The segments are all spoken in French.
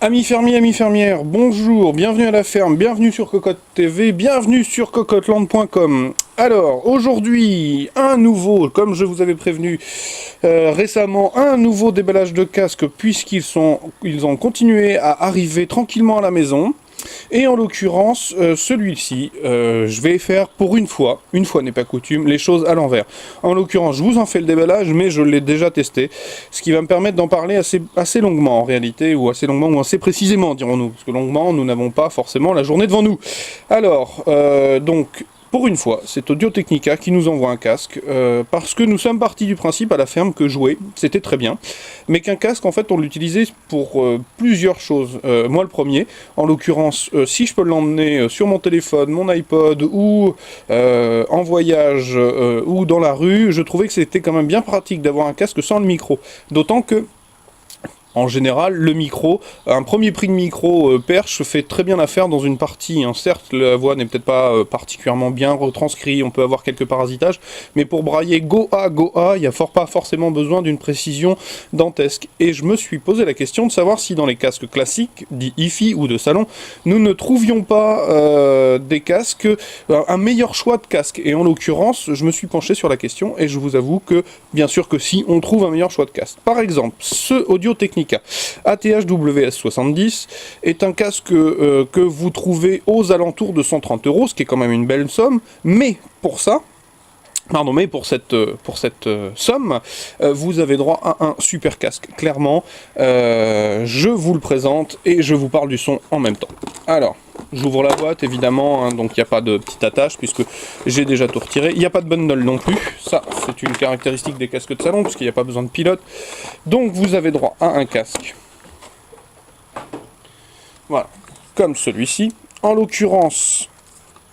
Amis fermiers, amis fermières, bonjour, bienvenue à la ferme, bienvenue sur Cocotte TV, bienvenue sur cocotteland.com. Alors, aujourd'hui, un nouveau, comme je vous avais prévenu récemment, un nouveau déballage de casques, ils ont continué à arriver tranquillement à la maison. Et en l'occurrence, celui-ci, je vais faire pour une fois n'est pas coutume, les choses à l'envers. En l'occurrence, je vous en fais le déballage, mais je l'ai déjà testé, ce qui va me permettre d'en parler assez longuement en réalité, ou assez longuement, ou assez précisément, dirons-nous, parce que longuement, nous n'avons pas forcément la journée devant nous. Alors, donc... Pour une fois, c'est Audio Technica qui nous envoie un casque, parce que nous sommes partis du principe à la ferme que jouer, c'était très bien, mais qu'un casque, en fait, on l'utilisait pour plusieurs choses. Moi, le premier, en l'occurrence, si je peux l'emmener sur mon téléphone, mon iPod, ou en voyage, ou dans la rue, je trouvais que c'était quand même bien pratique d'avoir un casque sans le micro. D'autant que, en général, le micro, un premier prix de micro perche fait très bien l'affaire dans une partie. Hein. Certes, la voix n'est peut-être pas particulièrement bien retranscrite, on peut avoir quelques parasitages, mais pour brailler Goa, il n'y a pas forcément besoin d'une précision dantesque. Et je me suis posé la question de savoir si dans les casques classiques, dits hi-fi ou de salon, nous ne trouvions pas des casques, un meilleur choix de casque. Et en l'occurrence, je me suis penché sur la question et je vous avoue que, bien sûr que si, on trouve un meilleur choix de casque. Par exemple, ce Audio Technica ATH-WS70 est un casque que vous trouvez aux alentours de 130 €, ce qui est quand même une belle somme, mais pour ça, pardon, mais pour cette somme, vous avez droit à un super casque. Clairement, je vous le présente et je vous parle du son en même temps. Alors, j'ouvre la boîte évidemment, hein, donc il n'y a pas de petite attache puisque j'ai déjà tout retiré. Il n'y a pas de bundle non plus, ça c'est une caractéristique des casques de salon puisqu'il n'y a pas besoin de pilote. Donc vous avez droit à un casque. Voilà, comme celui-ci. En l'occurrence,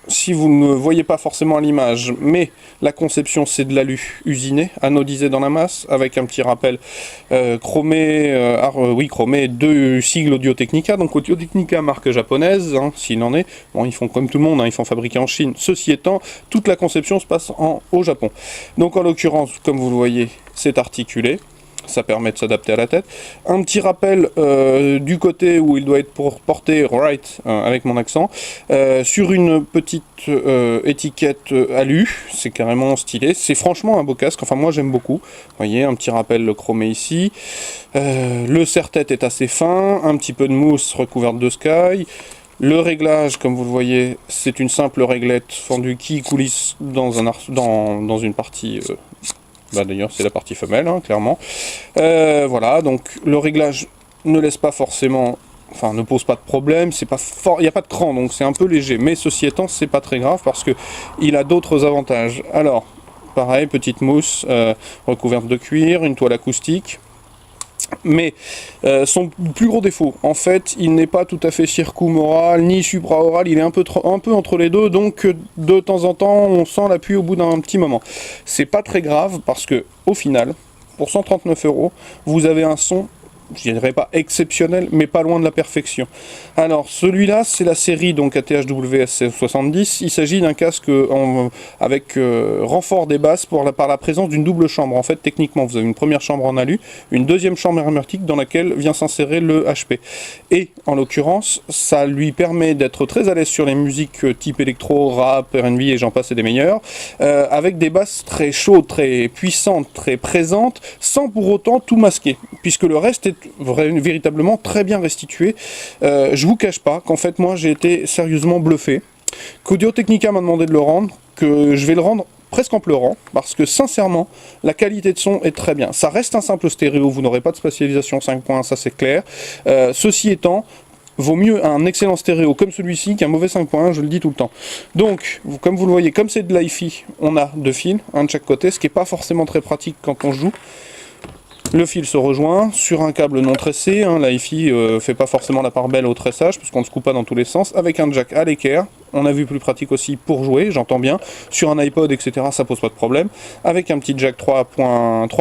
si vous ne voyez pas forcément à l'image, mais la conception c'est de l'alu usiné, anodisé dans la masse, avec un petit rappel chromé, chromé, deux sigles Audio Technica, donc Audio Technica marque japonaise, hein, s'il en est, bon ils font comme tout le monde, hein, ils font fabriquer en Chine, ceci étant, toute la conception se passe au Japon. Donc en l'occurrence, comme vous le voyez, c'est articulé. Ça permet de s'adapter à la tête. Un petit rappel du côté où il doit être porté right, avec mon accent, sur une petite étiquette alu, c'est carrément stylé. C'est franchement un beau casque, enfin moi j'aime beaucoup. Vous voyez, un petit rappel chromé ici. Le serre-tête est assez fin, un petit peu de mousse recouverte de sky. Le réglage, comme vous le voyez, c'est une simple réglette fendue qui coulisse dans une partie... d'ailleurs c'est la partie femelle, hein, clairement. Voilà, donc le réglage ne laisse pas forcément, enfin ne pose pas de problème, c'est pas fort, il n'y a pas de cran, donc c'est un peu léger, mais ceci étant c'est pas très grave parce que il a d'autres avantages. Alors, pareil, petite mousse recouverte de cuir, une toile acoustique. Mais son plus gros défaut, en fait, il n'est pas tout à fait circumoral ni supraoral, il est un peu entre les deux, donc de temps en temps on sent l'appui au bout d'un petit moment. C'est pas très grave parce que au final, pour 139 €, vous avez un son, je dirais pas exceptionnel, mais pas loin de la perfection. Alors celui-là, c'est la série donc ATH-WS70. Il s'agit d'un casque avec renfort des basses par la présence d'une double chambre. En fait, techniquement, vous avez une première chambre en alu, une deuxième chambre hermétique dans laquelle vient s'insérer le HP. Et en l'occurrence, ça lui permet d'être très à l'aise sur les musiques type électro, rap, R&B et j'en passe et des meilleurs, avec des basses très chaudes, très puissantes, très présentes, sans pour autant tout masquer, puisque le reste est véritablement très bien restitué. Je vous cache pas qu'en fait moi j'ai été sérieusement bluffé, qu'Audio Technica m'a demandé de le rendre, que je vais le rendre presque en pleurant, parce que sincèrement la qualité de son est très bien. Ça reste un simple stéréo, vous n'aurez pas de spatialisation 5 points, ça c'est clair. Ceci étant, vaut mieux un excellent stéréo comme celui-ci qu'un mauvais 5.1, je le dis tout le temps. Donc, comme vous le voyez, comme c'est de l'hi-fi, on a deux fils, un de chaque côté, ce qui n'est pas forcément très pratique quand on joue. Le fil se rejoint sur un câble non tressé, hein, la hi-fi fait pas forcément la part belle au tressage, puisqu'on ne se coupe pas dans tous les sens, avec un jack à l'équerre, on a vu plus pratique aussi pour jouer, j'entends bien, sur un iPod, etc., ça pose pas de problème, avec un petit jack 3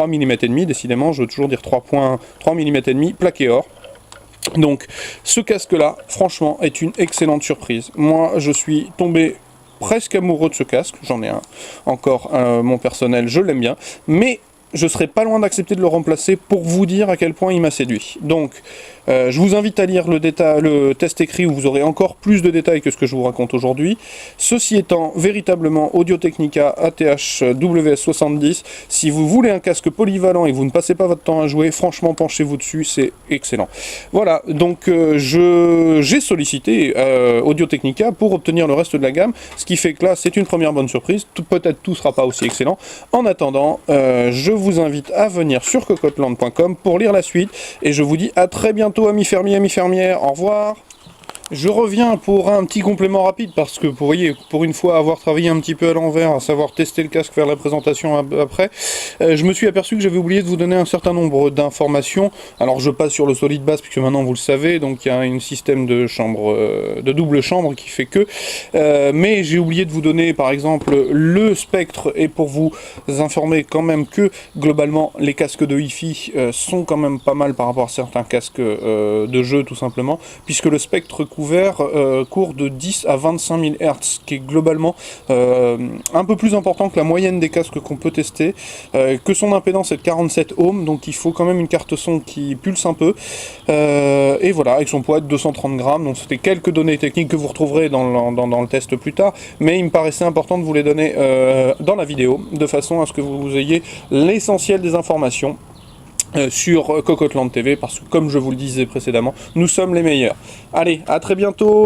mm et demi, décidément, je veux toujours dire 3 mm et demi, plaqué or. Donc, ce casque-là, franchement, est une excellente surprise. Moi, je suis tombé presque amoureux de ce casque, j'en ai un encore, mon personnel, je l'aime bien, mais je serais pas loin d'accepter de le remplacer pour vous dire à quel point il m'a séduit. Donc, je vous invite à lire le test écrit où vous aurez encore plus de détails que ce que je vous raconte aujourd'hui. Ceci étant, véritablement, Audio-Technica ATH WS70, si vous voulez un casque polyvalent et que vous ne passez pas votre temps à jouer, franchement, penchez-vous dessus, c'est excellent. Voilà, donc j'ai sollicité Audio-Technica pour obtenir le reste de la gamme, ce qui fait que là, c'est une première bonne surprise. Peut-être tout sera pas aussi excellent. En attendant, je vous invite à venir sur cocoteland.com pour lire la suite, et je vous dis à très bientôt, amis fermiers, amis fermières, au revoir. Je reviens pour un petit complément rapide parce que, vous voyez, pour une fois avoir travaillé un petit peu à l'envers, à savoir tester le casque, faire la présentation après, je me suis aperçu que j'avais oublié de vous donner un certain nombre d'informations. Alors je passe sur le solide base puisque maintenant vous le savez, donc il y a un système de chambre, de double chambre qui fait que, mais j'ai oublié de vous donner par exemple le spectre, et pour vous informer quand même que globalement les casques de Hi-Fi sont quand même pas mal par rapport à certains casques de jeu tout simplement, puisque le spectre couvert court de 10 à 25 000 Hz, qui est globalement un peu plus important que la moyenne des casques qu'on peut tester, que son impédance est de 47 ohms, donc il faut quand même une carte son qui pulse un peu, et voilà, avec son poids de 230 grammes, donc c'était quelques données techniques que vous retrouverez dans le test plus tard, mais il me paraissait important de vous les donner dans la vidéo, de façon à ce que vous ayez l'essentiel des informations sur Cocoteland TV, parce que comme je vous le disais précédemment, nous sommes les meilleurs. Allez, à très bientôt.